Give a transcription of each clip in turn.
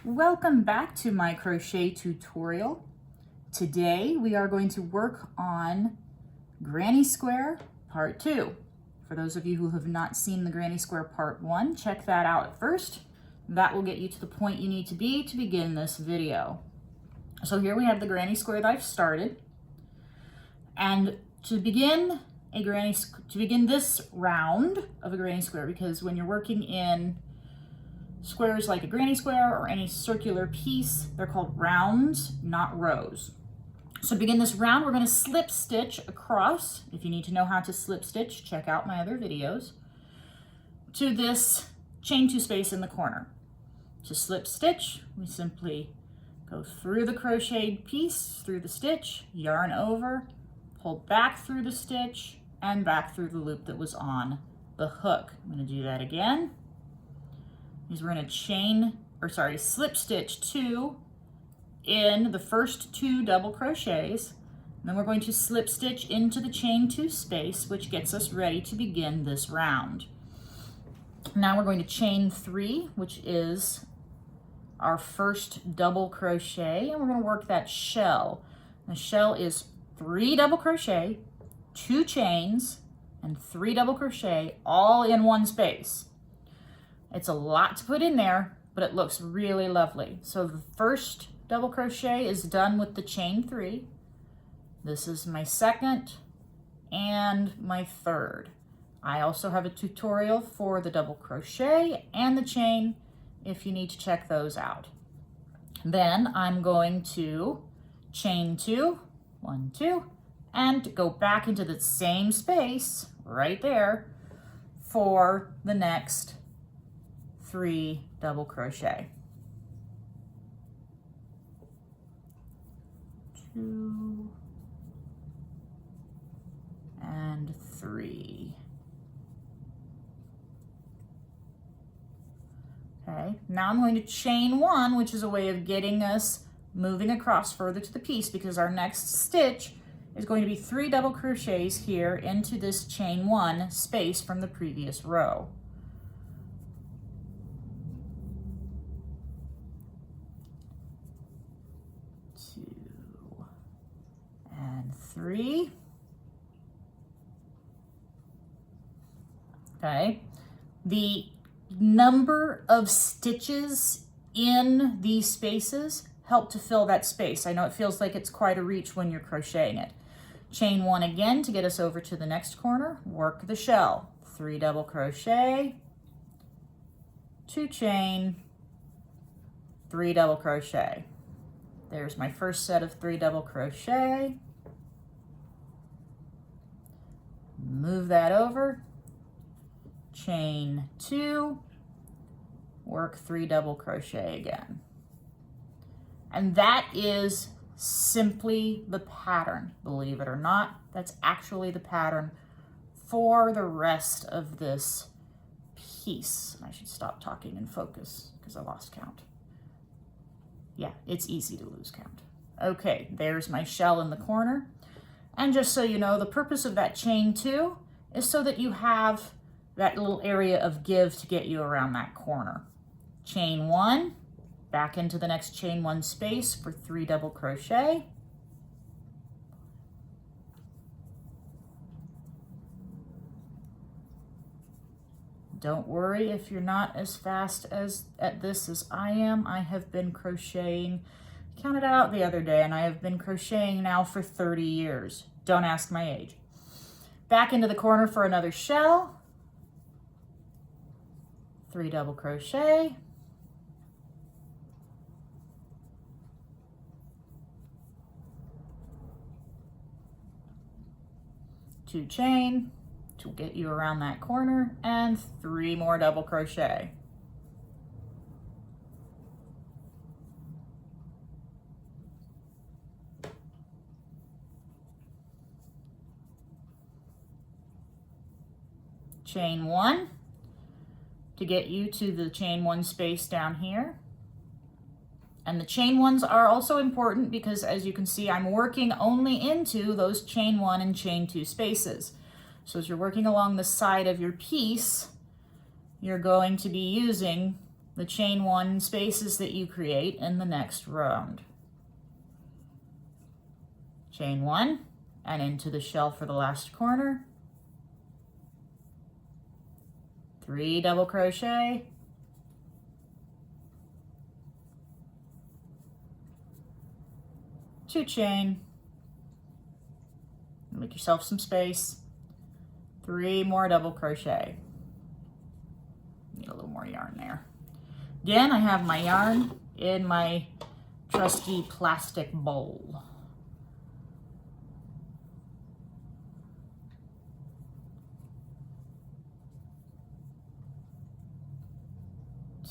Welcome back to my crochet tutorial. Today we are going to work on Granny Square Part 2. For those of you who have not seen the Granny Square Part 1, check that out first. That will get you to the point you need to be to begin this video. So here we have the Granny Square that I've started. And to begin this round of a Granny Square, because when you're working in squares like a granny square or any circular piece, they're called rounds, not rows. So to begin this round, we're going to slip stitch across. If you need to know how to slip stitch, check out my other videos, to this chain 2 space in the corner. To slip stitch, we simply go through the crocheted piece, through the stitch, yarn over, pull back through the stitch, and back through the loop that was on the hook. I'm going to do that again. Is we're going to slip stitch 2 in the first 2 double crochets. And then we're going to slip stitch into the chain 2 space, which gets us ready to begin this round. Now we're going to chain 3, which is our first double crochet, and we're going to work that shell. The shell is 3 double crochet, 2 chains, and 3 double crochet all in one space. It's a lot to put in there, but it looks really lovely. So the first double crochet is done with the chain 3. This is my second and my third. I also have a tutorial for the double crochet and the chain if you need to check those out. Then I'm going to chain 2, 1, 2, and go back into the same space right there for the next 3 double crochet. 2 and 3. Okay, now I'm going to chain 1, which is a way of getting us moving across further to the piece, because our next stitch is going to be 3 double crochets here into this chain 1 space from the previous row. 2 and 3. Okay, the number of stitches in these spaces help to fill that space. I know it feels like it's quite a reach when you're crocheting it. Chain 1 again to get us over to the next corner. Work the shell. 3 double crochet, 2 chain, 3 double crochet. There's my first set of 3 double crochet. Move that over. Chain 2, work 3 double crochet again. And that is simply the pattern, believe it or not. That's actually the pattern for the rest of this piece. I should stop talking and focus because I lost count. Yeah, it's easy to lose count. Okay, there's my shell in the corner. And just so you know, the purpose of that chain 2 is so that you have that little area of give to get you around that corner. Chain 1, back into the next chain 1 space for 3 double crochet. Don't worry if you're not as fast at this as I am. I have been crocheting, counted it out the other day, and I have been crocheting now for 30 years. Don't ask my age. Back into the corner for another shell. 3 double crochet. 2 chain to get you around that corner, and 3 more double crochet. Chain 1 to get you to the chain 1 space down here. And the chain 1s are also important because, as you can see, I'm working only into those chain 1 and chain 2 spaces. So as you're working along the side of your piece, you're going to be using the chain 1 spaces that you create in the next round. Chain 1 and into the shell for the last corner. 3 double crochet, 2 chain, make yourself some space, 3 more double crochet. Need a little more yarn there. Again, I have my yarn in my trusty plastic bowl.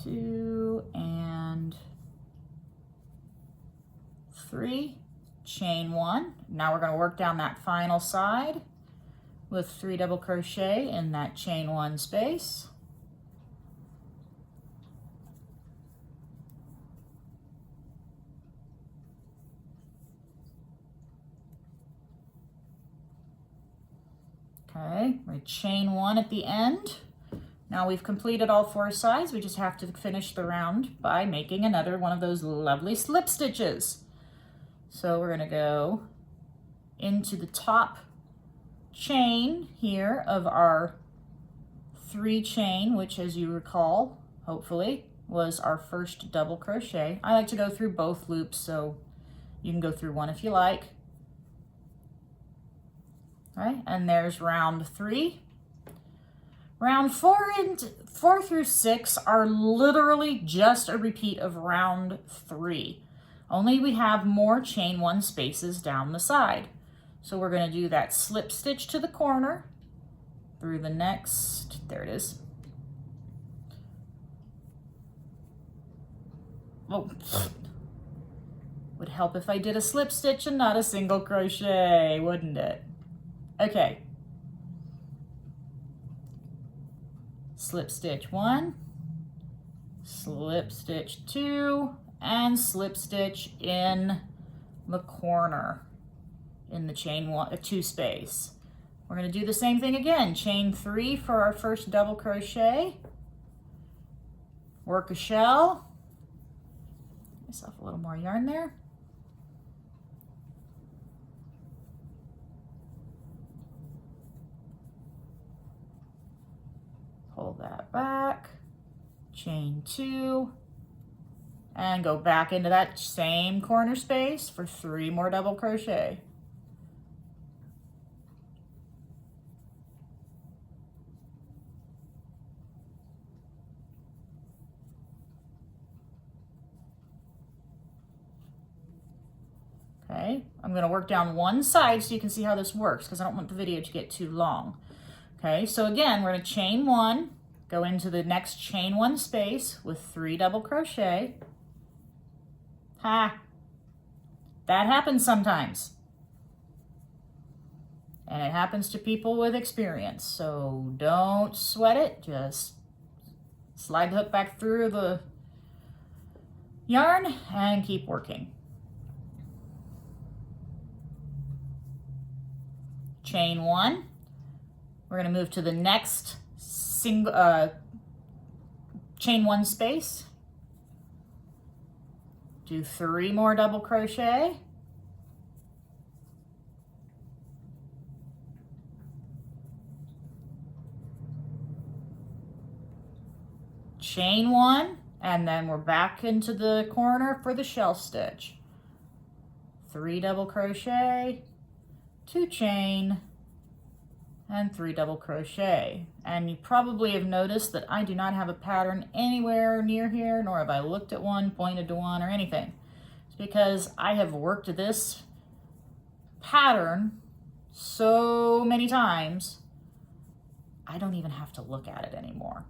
Two and 3, chain 1. Now we're going to work down that final side with 3 double crochet in that chain 1 space. Okay, we chain 1 at the end. Now we've completed all 4 sides. We just have to finish the round by making another one of those lovely slip stitches. So we're gonna go into the top chain here of our 3 chain, which, as you recall, hopefully, was our first double crochet. I like to go through both loops, so you can go through one if you like. All right, and there's round 3. Round 4 through 6 are literally just a repeat of round 3. Only we have more chain 1 spaces down the side. So we're going to do that slip stitch to the corner through the next, there it is. Oh, would help if I did a slip stitch and not a single crochet, wouldn't it? Okay. Slip stitch 1, slip stitch 2, and slip stitch in the corner in the chain 2 space. We're going to do the same thing again. Chain 3 for our first double crochet. Work a shell. Get myself a little more yarn there. Pull that back, chain 2, and go back into that same corner space for 3 more double crochet. Okay, I'm going to work down one side so you can see how this works, because I don't want the video to get too long. Okay, so again, we're going to chain 1, go into the next chain 1 space with 3 double crochet. Ha! That happens sometimes. And it happens to people with experience, so don't sweat it. Just slide the hook back through the yarn and keep working. Chain 1. We're going to move to the next chain 1 space. Do 3 more double crochet. Chain 1, and then we're back into the corner for the shell stitch. 3 double crochet, 2 chain, and 3 double crochet. And you probably have noticed that I do not have a pattern anywhere near here, nor have I looked at one, pointed to one, or anything. It's because I have worked this pattern so many times, I don't even have to look at it anymore.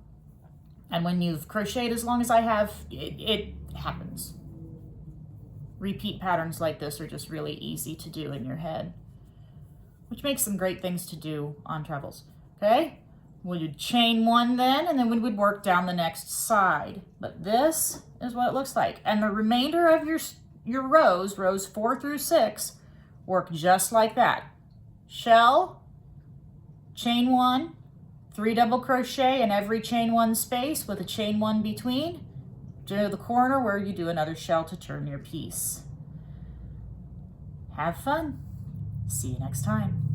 And when you've crocheted as long as I have, it happens. Repeat patterns like this are just really easy to do in your head, which makes them great things to do on travels. Okay, we would chain 1 then, and then we would work down the next side. But this is what it looks like. And the remainder of your rows 4 through 6, work just like that. Shell, chain 1, 3 double crochet in every chain 1 space with a chain 1 between, to the corner where you do another shell to turn your piece. Have fun. See you next time.